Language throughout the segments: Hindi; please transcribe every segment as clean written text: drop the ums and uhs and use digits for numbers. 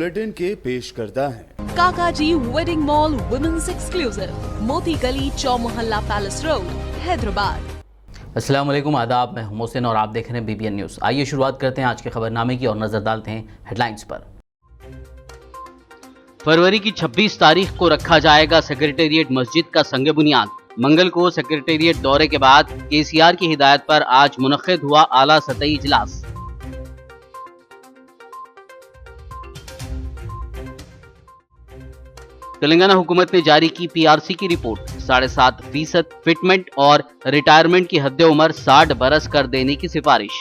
बुलेटिन के पेश करता है काकाजी वेडिंग मॉल वुमेन्स एक्सक्लूसिव, मोती गली, चौमोहल्ला पैलेस रोड, हैदराबाद। अस्सलाम वालेकुम, आदाब। मैं हूं मोहसिन और आप देख रहे हैं BBN न्यूज़। आइए शुरुआत करते हैं आज के खबरनामे की और नजर डालते हैं हेडलाइंस पर। फरवरी की 26 तारीख को रखा जाएगा सेक्रेटेरिएट मस्जिद का संग बुनियाद। मंगल को सेक्रेटेरिएट दौरे के बाद KCR की हिदायत पर आज मुनक्किद हुआ आला सतही इजलास। तेलंगाना हुकूमत ने जारी की PRC की रिपोर्ट। 7.5% फिटमेंट और रिटायरमेंट की हद उम्र 60 बरस कर देने की सिफारिश।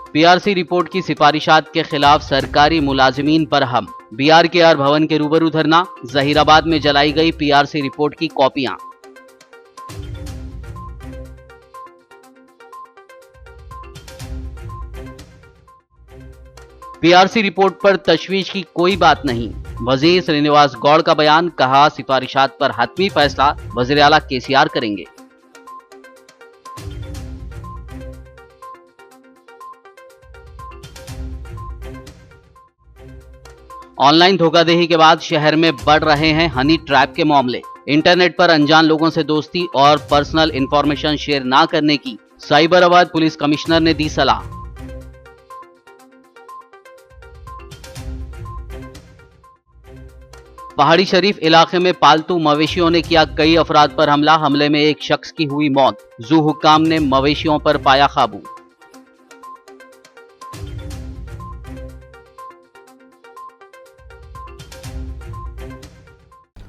PRC रिपोर्ट की सिफारिशात के खिलाफ सरकारी मुलाजिमीन पर हम BRKR भवन के रूबरू धरना। जहीराबाद में जलाई गई PRC रिपोर्ट की कॉपियां। PRC रिपोर्ट पर तशवीश की कोई बात नहीं। वजीर श्रीनिवास गौड़ का बयान, कहा सिफारिशात पर हतमी फैसला वजीर आला KCR करेंगे। ऑनलाइन धोखाधड़ी के बाद शहर में बढ़ रहे हैं हनी ट्रैप के मामले। इंटरनेट पर अनजान लोगों से दोस्ती और पर्सनल इंफॉर्मेशन शेयर ना करने की साइबराबाद पुलिस कमिश्नर ने दी सलाह। पहाड़ी शरीफ इलाके में पालतू मवेशियों ने किया कई अफराद पर हमला। हमले में एक शख्स की हुई मौत। जू हुक्काम ने मवेशियों पर पाया काबू।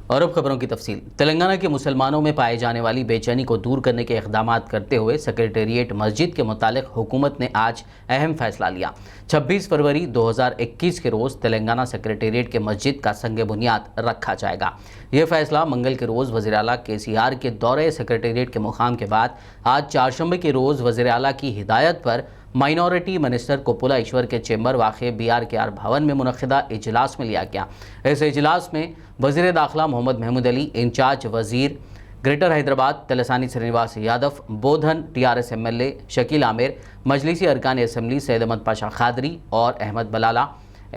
और अब खबरों की तफसील। तेलंगाना के मुसलमानों में पाए जाने वाली बेचैनी को दूर करने के इक़दाम करते हुए सेक्रेटेरिएट मस्जिद के मुतालिक हुकूमत ने आज अहम फैसला लिया। 26 फरवरी 2021 के रोज़ तेलंगाना सेक्रेटेरिएट के मस्जिद का संग बुनियाद रखा जाएगा। यह फैसला मंगल के रोज़ वज़ीर आला KCR के दौरे सेक्रेटेरिएट के मुकाम के बाद आज चारशंबे के रोज़ वज़ीर आला की हिदायत पर माइनॉरिटी मिनिस्टर कुप्पुला ईश्वर के चेंबर वाक़े BRKR भवन में मुनक़्क़िदा इजलास में लिया गया। इस इजलास में वज़ीर दाखिला मोहम्मद महमूद अली, इंचार्ज वज़ीर greater Hyderabad Talasani Srinivas Yadav, Bodhan TRS MLA Shakeel Aamir, मजलिसी अरकान असम्बली सैयद अहमद पाशा खादरी और Ahmed Balala,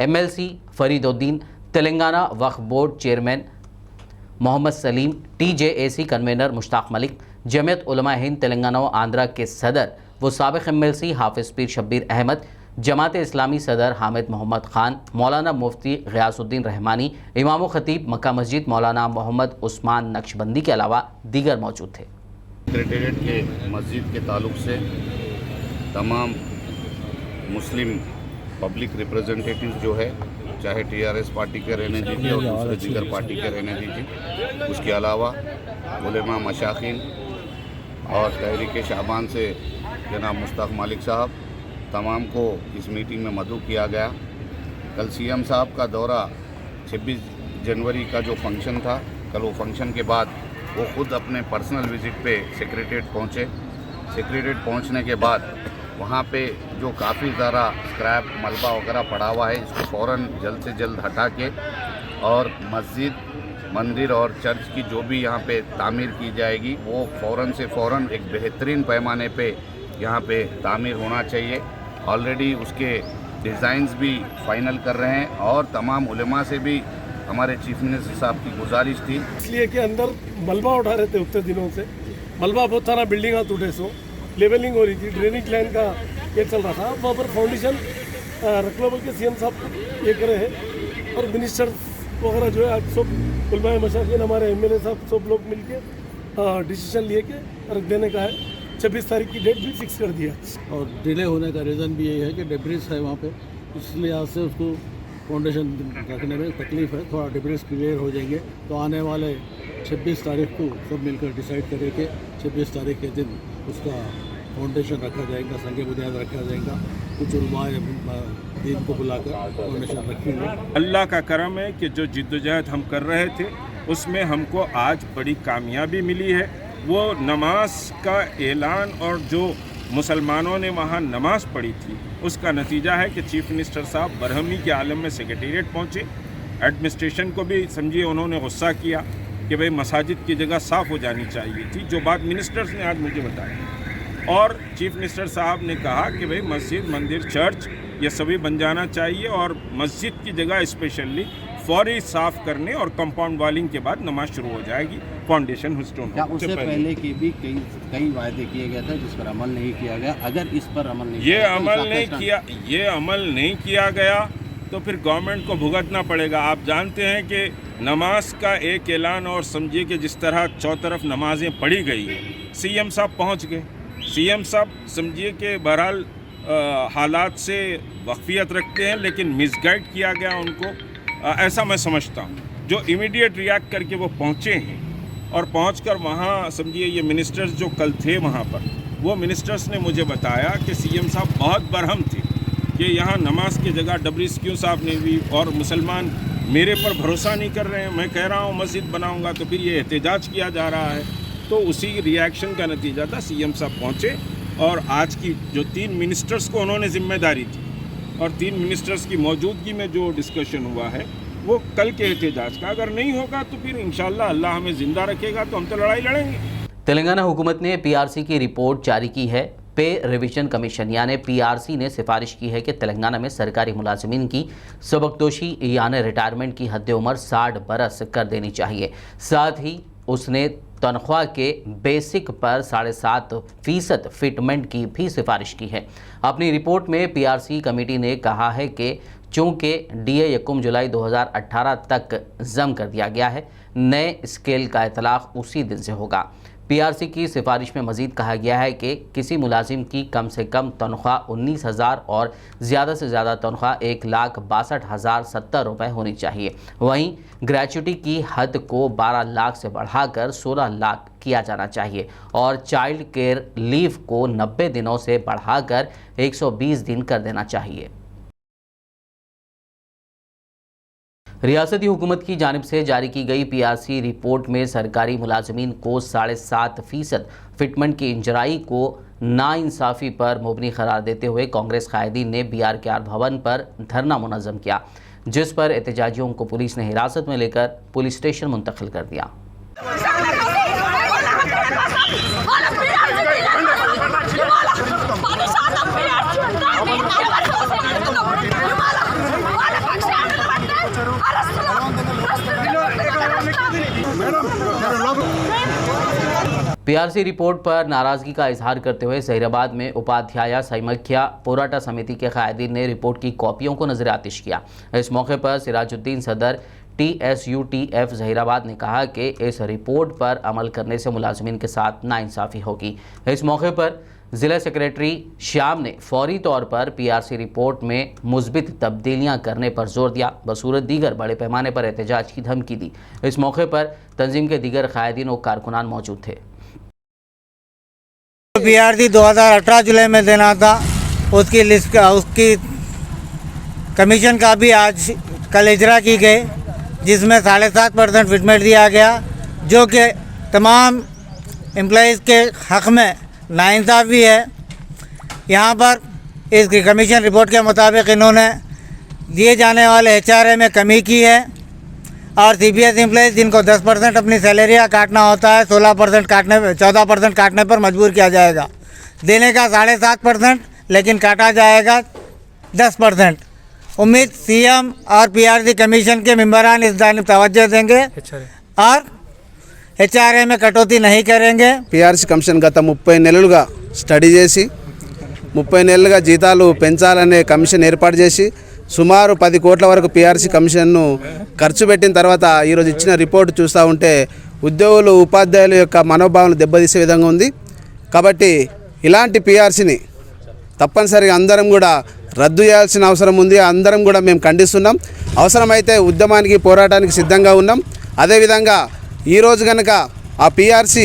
MLC Fariduddin, Telangana Waqf board chairman Mohammed Saleem, TJAC convener Mushtaq Malik, Jamiat Ulama Hind Telangana व आंध्रा के सदर वो साबिक़ MLC हाफिज़ पीर शब्बीर अहमद, जमात इस्लामी सदर हामिद मोहम्मद खान, मौलाना मुफ्ती ग़ियासुद्दीन रहमानी, इमाम ख़तीब मक्का मस्जिद मौलाना मोहम्मद उस्मान नक्शबंदी के अलावा दीगर मौजूद थे। सेक्रेटेरिएट के मस्जिद के ताल्लुक़ से तमाम मुस्लिम पब्लिक रिप्रेजेंटेटिव जो है, चाहे TRS पार्टी के रहने दीजिए और दूसरे दीगर पार्टी के रहने दीजिए, उसके अलावा उलेमा मशाखीन और तहरीक शाबान से जनाब मुश्ताक मालिक साहब, तमाम को इस मीटिंग में मदऊ किया गया। कल CM साहब का दौरा 26 जनवरी का जो फंक्शन था, कल वो फंक्शन के बाद वो ख़ुद अपने पर्सनल विज़िट पे सेक्रेटेरिएट पहुँचे। सेक्रेटेरिएट पहुँचने के बाद वहाँ पे जो काफ़ी ज़्यादा स्क्रैप मलबा वगैरह पड़ा हुआ है, इसको फ़ौरन जल्द से जल्द हटा के और मस्जिद, मंदिर और चर्च की जो भी यहाँ पे तामीर की जाएगी वो फ़ौरन से फ़ौरन एक बेहतरीन पैमाने पे यहाँ पे तामीर होना चाहिए। ऑलरेडी उसके डिज़ाइंस भी फाइनल कर रहे हैं और तमाम उलेमा से भी हमारे चीफ मिनिस्टर साहब की गुजारिश थी, इसलिए कि अंदर मलबा उठा रहे थे उतने दिनों से, मलबा बहुत सारा बिल्डिंग का टूटे सो लेवलिंग हो रही थी, ड्रेनेज लाइन का ये चल रहा था। वहाँ पर फाउंडेशन रखलो बोल के CM साहब ये करे हैं और मिनिस्टर वगैरह जो है आज सब उलमा मशाकिन हमारे MLA साहब सब लोग मिल के डिसीजन लिए के रख देने का है। 26 तारीख की डेट भी फिक्स कर दिया। और डिले होने का रीज़न भी यही है कि डेब्रिस है वहाँ पे, इसलिए आज से उसको फाउंडेशन रखने में तकलीफ़ है। थोड़ा डेब्रिस क्लियर हो जाएंगे तो आने वाले 26 तारीख को सब मिलकर डिसाइड करेंगे। 26 तारीख के दिन उसका फाउंडेशन रखा जाएगा, संग बुनियाद रखा जाएगा। कुछ उलमा दीन को बुलाकर फाउंडेशन रखेंगे। अल्लाह का करम है कि जो जिद्दोजहद हम कर रहे थे उसमें हमको आज बड़ी कामयाबी मिली है। वो नमाज का ऐलान और जो मुसलमानों ने वहाँ नमाज पढ़ी थी उसका नतीजा है कि चीफ मिनिस्टर साहब बरहमी के आलम में सेक्रेटेरिएट पहुँचे। एडमिनिस्ट्रेशन को भी समझिए उन्होंने गुस्सा किया कि भाई मसाजिद की जगह साफ़ हो जानी चाहिए थी, जो बात मिनिस्टर्स ने आज मुझे बताई। और चीफ मिनिस्टर साहब ने कहा कि भाई मस्जिद, मंदिर, चर्च ये सभी बन जाना चाहिए और मस्जिद की जगह स्पेशली फौरी साफ़ करने और कंपाउंड वॉलिंग के बाद नमाज शुरू हो जाएगी, फाउंडेशन स्टोन क्या उससे पहले के भी कई वायदे किए गए थे जिस पर अमल नहीं किया गया? अगर इस पर अमल नहीं ये अमल नहीं किया गया तो फिर गवर्नमेंट को भुगतना पड़ेगा। आप जानते हैं कि नमाज का एक ऐलान और समझिए कि जिस तरह चौतरफ नमाजें पढ़ी गई है, सीएम साहब पहुंच गए। सीएम साहब समझिए कि बहरहाल हालात से वाकफियत रखते हैं, लेकिन मिसगाइड किया गया उनको, ऐसा मैं समझता हूँ। जो इमीडिएट रिएक्ट करके वो पहुँचे हैं और पहुँचकर वहाँ समझिए ये मिनिस्टर्स जो कल थे वहाँ पर, वो मिनिस्टर्स ने मुझे बताया कि सीएम साहब बहुत बरहम थे कि यहाँ नमाज की जगह डबरीज क्यों साफ नहीं हुई और मुसलमान मेरे पर भरोसा नहीं कर रहे हैं। मैं कह रहा हूँ मस्जिद बनाऊँगा तो फिर ये एहतजाज किया जा रहा है। तो उसी रिएक्शन का नतीजा था, सीएम साहब पहुँचे और आज की जो 3 मिनिस्टर्स को उन्होंने जिम्मेदारी थी और 3 मिनिस्टर्स की मौजूदगी में जो डिस्कशन हुआ है वो कल के एहतजाज का, अगर नहीं होगा तो फिर इंशाल्लाह अल्लाह हमें ज़िंदा रखेगा तो हम तो लड़ाई लड़ेंगे। तेलंगाना हुकूमत ने पीआरसी की रिपोर्ट जारी की है। पे रिवीजन कमीशन यानी पीआरसी ने सिफारिश की है कि तेलंगाना में सरकारी मुलाजिमीन की सबकदोशी यानी रिटायरमेंट की हद उम्र 60 बरस कर देनी चाहिए। साथ ही उसने तनख्वाह के बेसिक पर 7.5% फिटमेंट की भी सिफारिश की है। अपनी रिपोर्ट में पीआरसी कमेटी ने कहा है कि चूँकि डीए 1 जुलाई 2018 तक जम कर दिया गया है, नए स्केल का इतलाक़ उसी दिन से होगा। पीआरसी की सिफारिश में मज़ीद कहा गया है कि किसी मुलाजिम की कम से कम तनख्वाह 19,000 और ज़्यादा से ज़्यादा तनख्वाह 1,62,070 रुपये होनी चाहिए। वहीं ग्रेच्युटी की हद को 12 लाख से बढ़ाकर 16 लाख किया जाना चाहिए और चाइल्ड केयर लीव को 90 दिनों से बढ़ाकर 120 दिन कर देना चाहिए। रियासती हुकूमत की जानिब से जारी की गई पीआरसी रिपोर्ट में सरकारी मुलाजमीन को 7.5% फिटमेंट की इंजराई को नाइंसाफ़ी पर मुबनी करार देते हुए कांग्रेस कायदीन ने BRKR भवन पर धरना मुनज़्ज़म किया, जिस पर एहतजाजियों को पुलिस ने हिरासत में लेकर पुलिस स्टेशन मुंतकिल कर दिया। पीआरसी रिपोर्ट पर नाराज़गी का इजहार करते हुए जहीराबाद में उपाध्याय सैमख्या पोराटा समिति के कायदीन ने रिपोर्ट की कॉपियों को नजर आतिश किया। इस मौके पर सिराजुद्दीन सदर TSUTF जहीराबाद ने कहा कि इस रिपोर्ट पर अमल करने से मुलाजमीन के साथ नाइंसाफ़ी होगी। इस मौके पर ज़िला सेक्रेटरी श्याम ने फौरी तौर पर पीआरसी रिपोर्ट में मुस्बित तब्दीलियां करने पर जोर दिया, बसूरत दीगर बड़े पैमाने पर एहतजाज की धमकी दी। इस मौके पर तंजीम के दीगर कायदीन और कारकुनान मौजूद थे। पीआरसी 2018 जुलाई में देना था, उसकी लिस्ट का उसकी कमीशन का भी आज कल इजरा की गई, जिसमें 7.5% फिटमेंट दिया गया, जो कि तमाम एम्प्लॉइज़ के हक़ में नाइंसाफ़ी है। यहाँ पर इस कमीशन रिपोर्ट के मुताबिक इन्होंने दिए जाने वाले HRA में कमी की है और CPS एम्प्लॉइज़ जिनको 10% अपनी सैलरियाँ काटना होता है 14% काटने पर मजबूर किया जाएगा। देने का 7.5%, लेकिन काटा जाएगा 10%। उम्मीद CM और PRC कमीशन के मेंबरान इस जानिब तवज्जो देंगे और HRA में कटौती नहीं करेंगे। PRC కమిషన్ గత 30 నెలలుగా స్టడీ చేసి 30 నెలలుగా జీతాలు పెంచాలనే కమిషన్ ఏర్పాటు చేసి సుమారు 10 కోట్ల వరకు PRC కమిషన్ను ఖర్చు పెట్టిన తర్వాత ఈరోజు ఇచ్చిన రిపోర్ట్ చూస్తూ ఉంటే ఉద్యోగులు ఉపాధ్యాయుల యొక్క మనోభావాలను దెబ్బతీసే విధంగా ఉంది। కాబట్టి ఇలాంటి PRCని తప్పనిసరిగా అందరం కూడా రద్దు చేయాల్సిన అవసరం ఉంది। అందరం కూడా మేము ఖండిస్తున్నాం। అవసరమైతే ఉద్యమానికి పోరాటానికి సిద్ధంగా ఉన్నాం। అదేవిధంగా ఈరోజు కనుక ఆ PRC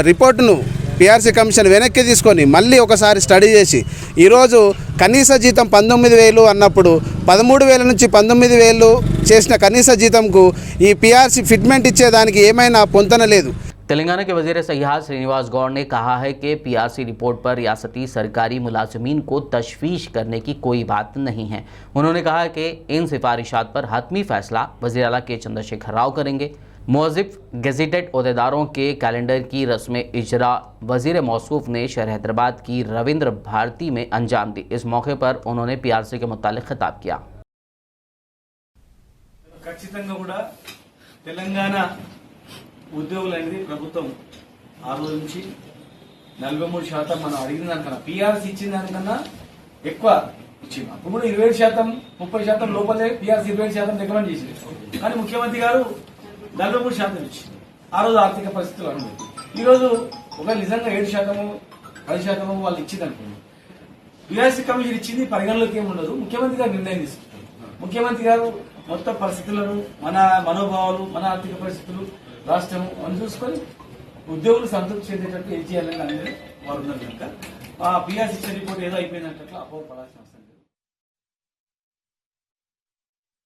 రిపోర్టును PRC కమిషన్ వెనక్కి తీసుకొని మళ్ళీ ఒకసారి స్టడీ చేసి ఈరోజు కనీస జీతం 19,000 అన్నప్పుడు 13,000 నుంచి 19,000 చేసిన కనీస జీతంకు ఈ PRC ఫిట్మెంట్ ఇచ్చేదానికి ఏమైనా పొంతన లేదు। तेलंगाना के वज़ीर सयाहत श्रीनिवास गौड़ ने कहा है कि पीआरसी रिपोर्ट पर रियासती सरकारी मुलाजमीन को तशवीश करने की कोई बात नहीं है। उन्होंने कहा कि इन सिफारिशात पर हतमी फैसला वज़ीर आला के चंद्रशेखर राव करेंगे। मुअज़्ज़िफ़ गेज़ेटेड ओहदेदारों के कैलेंडर की रस्म इजरा वज़ीर मौसूफ़ ने शहर हैदराबाद की रविंद्र भारती में अंजाम दी। इस मौके पर उन्होंने PRC के मुतालिक खिताब किया। ఖచ్చితంగా కూడా తెలంగాణ ఉద్యోగులు అనేది ప్రభుత్వం ఆ రోజు నుంచి 43% మనం అడిగిన దానికన్నా PRC ఇచ్చిన దానికన్నా ఎక్కువ ఇచ్చింది. అప్పుడు కూడా 27%, 30% లోపలే PRC 27% రికమెండ్ చేసింది. కానీ ముఖ్యమంత్రి గారు 43% ఇచ్చింది. ఆ రోజు ఆర్థిక పరిస్థితులు అనుభవం. ఈ రోజు ఒకవేళ నిజంగా 7%, 10% వాళ్ళు ఇచ్చింది అనుకోండి, PRC కమిషన్ ఇచ్చింది పరిగణలోకి ఏమి ఉండదు. ముఖ్యమంత్రి గారు నిర్ణయం తీసుకుంటారు. ముఖ్యమంత్రి గారు మొత్తం పరిస్థితులను, మన మనోభావాలు, మన ఆర్థిక పరిస్థితులు, రాష్ట్రం అని చూసుకొని ఉద్యోగులు సంతృప్తి చెందేటట్టు ఏం చేయాలని అనేది వారు ఉన్నారు కనుక ఆ PRC ఇచ్చే రిపోర్ట్ ఏదో అయిపోయిందంటే అపోహపడాల్సిన అవసరం లేదు.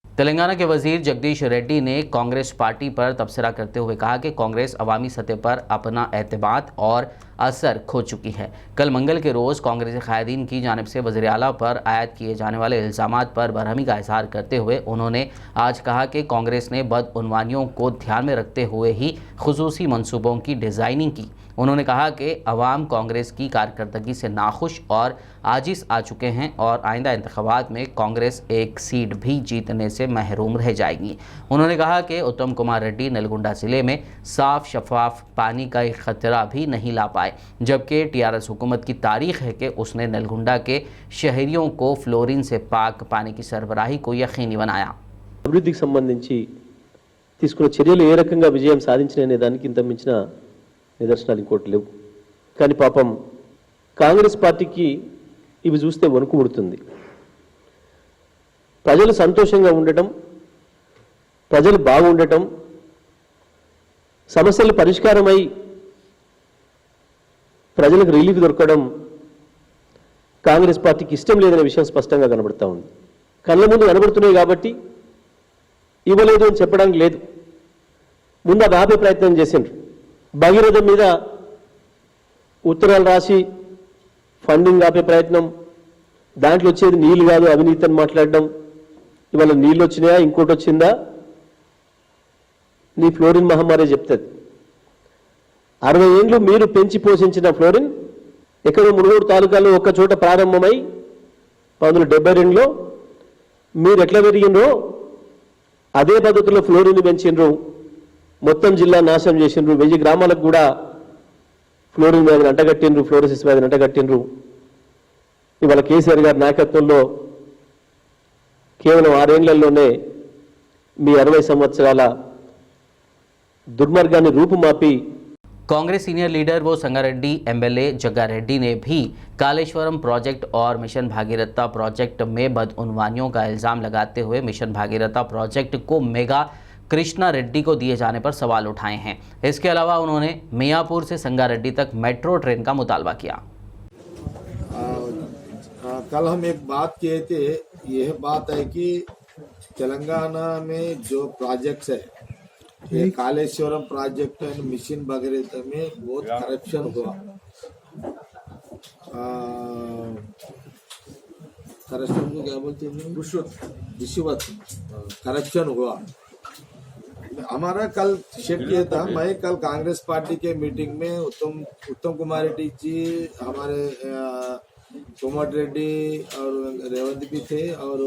तेलंगाना के वजीर जगदीश रेड्डी ने कांग्रेस पार्टी पर तबसरा करते हुए कहा कि कांग्रेस अवामी सतह पर अपना एतमाद और असर खो चुकी है। कल मंगल के रोज़ कांग्रेसी कायदीन की जानिब से वज़ीर आला पर आयद किए जाने वाले इल्ज़ामात पर बरहमी का इजहार करते हुए उन्होंने आज कहा कि कांग्रेस ने बदउनवानियों को ध्यान में रखते हुए ही खुसूसी मनसूबों की डिज़ाइनिंग की। उन्होंने कहा कि अवाम कांग्रेस की कारकर्दगी से नाखुश और आजिज़ आ चुके हैं और आइंदा इंतखाबात में कांग्रेस एक सीट भी जीतने से महरूम रह जाएगी। उन्होंने कहा कि उत्तम कुमार रेड्डी नलगुंडा ज़िले में साफ शफाफ पानी का एक ख़तरा भी नहीं ला पाए, जबकि TRS हुकूमत की तारीख़ है कि उसने नलगुंडा के शहरियों को फ्लोरिन से पाक पानी की सरबराही को यकीनी बनाया। అభివృద్ధికి సంబంధించి తీసుకున్న చర్యలు ఏ రకంగా విజయం సాధించిననే దానికి ఇంత మించిన నిదర్శనాలు ఇంకోటి లేవు. కానీ పాపం కాంగ్రెస్ పార్టీకి ఇవి చూస్తే వణుకు పుడుతుంది. ప్రజలు సంతోషంగా ఉండటం, ప్రజలు బాగుండటం, సమస్యలు పరిష్కారమై ప్రజలకు రిలీఫ్ దొరకడం కాంగ్రెస్ పార్టీకి ఇష్టం లేదనే విషయం స్పష్టంగా కనబడతా ఉంది. కళ్ళ ముందు కనబడుతున్నాయి కాబట్టి ఇవ్వలేదు అని చెప్పడానికి లేదు. ముందు అది ఆపే ప్రయత్నం చేసిండ్రు. భగీరథ మీద ఉత్తరాలు రాసి ఫండింగ్ ఆపే ప్రయత్నం, దాంట్లో వచ్చేది నీళ్లు కాదు అవినీతి అని మాట్లాడడం. ఇవాళ నీళ్ళు వచ్చినాయా ఇంకోటి వచ్చిందా నీ ఫ్లోరిన్ మహమ్మారి చెప్తుంది. 60 ఏళ్ళు మీరు పెంచి పోషించిన ఫ్లోరిన్ ఎక్కడో మునుగోడు తాలూకాలో ఒక్క చోట ప్రారంభమై 1972లో మీరు ఎట్లా పెరిగినరో అదే పద్ధతిలో ఫ్లోరిన్ పెంచినరు. మొత్తం జిల్లా నాశనం చేసినరు. 1000 గ్రామాలకు కూడా ఫ్లోరిన్ వ్యాధిని అంటగట్టినరు, ఫ్లోరోసిస్ వ్యాధిని అంటగట్టినరు. ఇవాళ కేసీఆర్ గారి నాయకత్వంలో కేవలం 6 ఏళ్లలోనే మీ 60 సంవత్సరాల దుర్మార్గాన్ని రూపుమాపి कांग्रेस सीनियर लीडर व संगारेड्डी MLA जग्गा रेड्डी ने भी कालेश्वरम प्रोजेक्ट और मिशन भागीरथ प्रोजेक्ट में बदउनवानियों का इल्ज़ाम लगाते हुए मिशन भागीरथ प्रोजेक्ट को मेगा कृष्णा रेड्डी को दिए जाने पर सवाल उठाए हैं। इसके अलावा उन्होंने मियापुर से संगारेड्डी तक मेट्रो ट्रेन का मुतालबा किया। कल हम एक बात किए थे, यह बात है कि तेलंगाना में जो प्रोजेक्ट्स है, ये Kaleshwaram project and mission Bhagirath में बहुत करप्शन हुआ। करप्शन को क्या बोलते हैं? रिश्वत करप्शन हुआ। हमारा कल चेक किया था। मैं कल कांग्रेस पार्टी के मीटिंग में उत्तम कुमार रेड्डी जी, हमारे कोमट रेड्डी और रेवंत भी थे और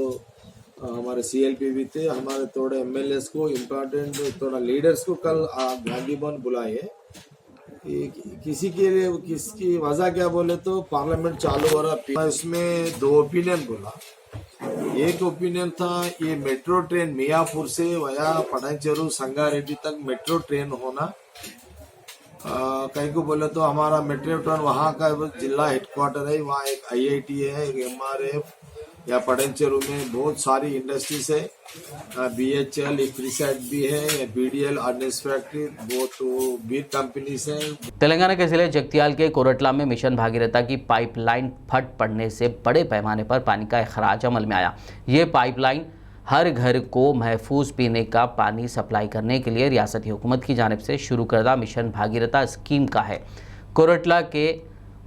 हमारे CLP भी थे, हमारे थोड़े MLAs को, इम्पोर्टेंट थोड़ा लीडर्स को कल गांधी भवन बुलाए। किसी के लिए किसकी वजह क्या बोले तो पार्लियामेंट चालू हो रहा, इसमें 2 ओपिनियन बोला। एक ओपिनियन था ये मेट्रो ट्रेन मियापुर से वया पटानचेरू संगारेड्डी तक मेट्रो ट्रेन होना। कहीं को बोले तो हमारा मेट्रो ट्रेन वहाँ का जिला हेडक्वार्टर है, वहाँ एक IIT है, एक MRF या पटानचेरू में बहुत सारी इंडस्ट्रीज है, BHL फ्रीसाइड भी है, या BDL ऑर्डिनेंस फैक्ट्री, बहुत बिग कंपनीज हैं। तेलंगाना के जिले जगतियाल के कोरटला में मिशन भागीरथ की पाइपलाइन फट पड़ने से बड़े पैमाने पर पानी का अखराज अमल में आया। ये पाइपलाइन हर घर को महफूज पीने का पानी सप्लाई करने के लिए रियासती हुकूमत की जानिब से शुरू करदा मिशन भागीरथ स्कीम का है। कोरटला के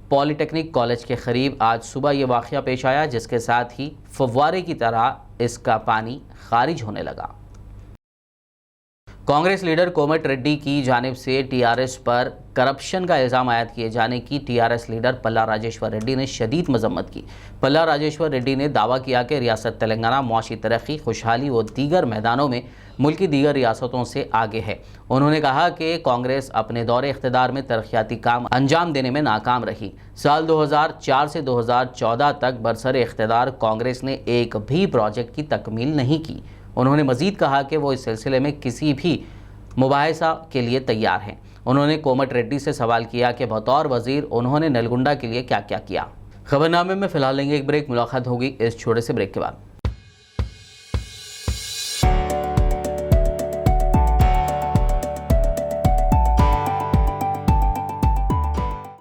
पॉलिटेक्निक कॉलेज के करीब आज सुबह ये वाक़या पेश आया, जिसके साथ ही फव्वारे की तरह इसका पानी खारिज होने लगा। कांग्रेस लीडर कोमट रेड्डी की जानिब से टीआरएस पर करप्शन का इल्ज़ाम आयद किए जाने की टीआरएस लीडर पल्ला राजेश्वर रेड्डी ने शदीद मजम्मत की। पल्ला राजेश्वर रेड्डी ने दावा किया कि रियासत तेलंगाना मुआशी तरक्की, खुशहाली व दीगर मैदानों में मुल्क की दीगर रियासतों से आगे है। उन्होंने कहा कि कांग्रेस अपने दौरे इख्तिदार में तरक्याती काम अंजाम देने में नाकाम रही। साल 2004 से 2014 तक बरसर इख्तिदार कांग्रेस ने एक भी प्रोजेक्ट की तकमील नहीं की। उन्होंने मज़ीद कहा कि वो इस सिलसिले में किसी भी मुबाहिसा के लिए तैयार हैं। उन्होंने कोमट रेड्डी से सवाल किया कि बतौर वज़ीर उन्होंने नलगुंडा के लिए क्या क्या किया। खबरनामे में फ़िलहाल लेंगे एक ब्रेक, मुलाकात होगी इस छोटे से ब्रेक के बाद।